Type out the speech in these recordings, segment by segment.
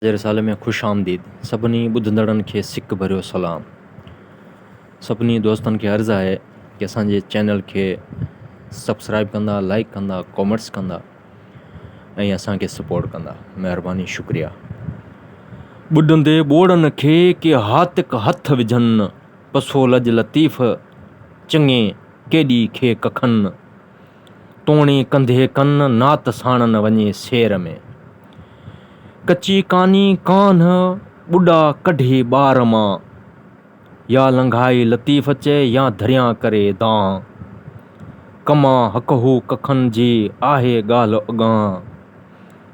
जे रसाले में खुश आमदीद सभिनी ॿुधंदड़नि खे सिक भरियो सलाम। सभिनी दोस्तनि खे अर्ज़ु आहे कि असांजे चैनल खे सब्सक्राइब कंदा, लाइक कंदा, कॉमेंट्स कंदा ऐं असांखे सपोर्ट कंदा। महिरबानी, शुक्रिया। ॿुधंदे ॿोड़नि खे के हातिक हथ विझनि, पसो लज लतीफ़ चङे केॾी खे कखनि, तोणे कंधे कन नात साणन वञे शेर में। कची कानी कान ॿुॾा कढे ॿार मां, या लंघाई लतीफ़ चए या धरियां करे दां। कमा हकहू कखनि जी आहे ॻाल्हि अॻां,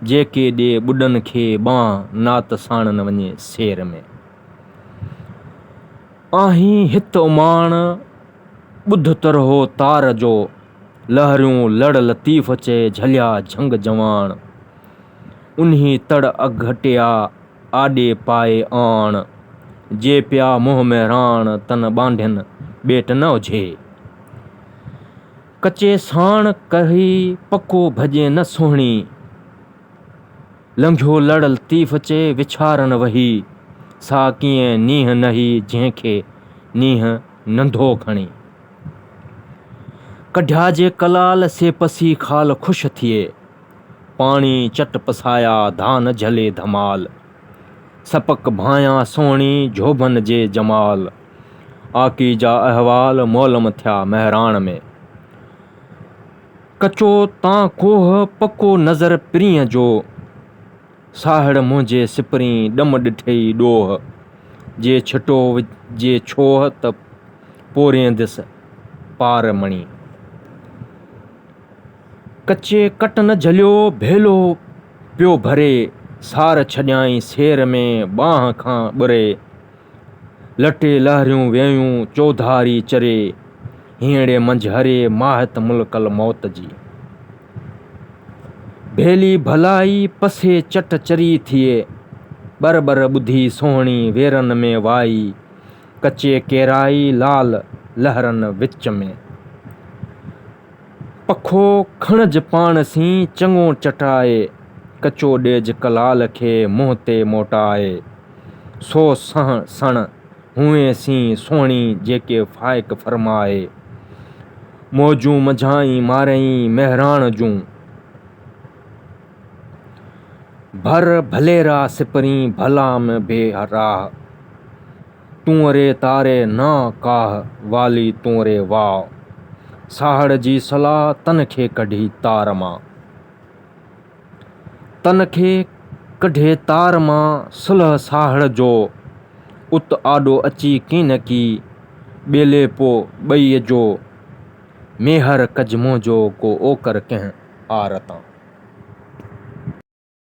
जेके ॾे ॿुॾनि खे ॿां नात साणन वञे शेर में। आहीं हित उमाण ॿुध तरहो तार जो, लहरियूं लड़ लतीफ़ चए झलिया झंग जवान। उन्ही तड़ अघटिया आॾे पाए आण, जे पिया मुंह में राण तन ॿांधियन ॿेट न हुजे। कचे साण कही पको भॼे न सुहिणी, लंघियो लड़ लतीफ़ चए विछारन वही। सा कीअं नींहं नही जंहिंखे नींहं नंढो खणी। कढिया जे कलाल से पसी खाल ख़ुशि थिए, पाणी चट पसाया धान झले धमाल। सपक भायां सोणी झोभन जे जमाल, आकी जा अहवाल मौलम थिया महराण में। कचो तां कोह पको नज़र पिरीअ जो, साहड़ मुंहिंजे सिपरी ॾम ॾिठई ॾोह। जे छिटो जे छोह त पोरियंदसि पार मणी। कचे कट न झलियो भेलो पियो भरे, सार छॾियाई शेर में ॿांह खां ॿुरे। लटे लहरियूं वेयूं चौधारी चरे, हीअंड़े मंझि हरे माहित मुल्कल मौत जी। भेली भलाई पसे चट चरी थिए, बर बर ॿुधी सोहणी वेरन में वाई। कचे केराई लाल लहरन विच में, पखो खणज पाण सी चङो चटाए। कचो ॾेज कलाल खे मुंहं ते मोटाए, सो सण हुए सी सोहणी जेके फाइक फरमाए। मौजूं मझाई मारई महराण जूं, भर भलेरा सिपरी भला में बेराह। तूंरे तारे ना काह वाली तूंरे वाह, साहड़ जी सलाह तन खे कढी तार मां। तन खे कढे तार मां सुलह साहड़ जो, उत आॾो अची कीन की ॿेले पो ॿईअ जो। मेहर कज मुंहिंजो को ओकर कंहिं आर तां।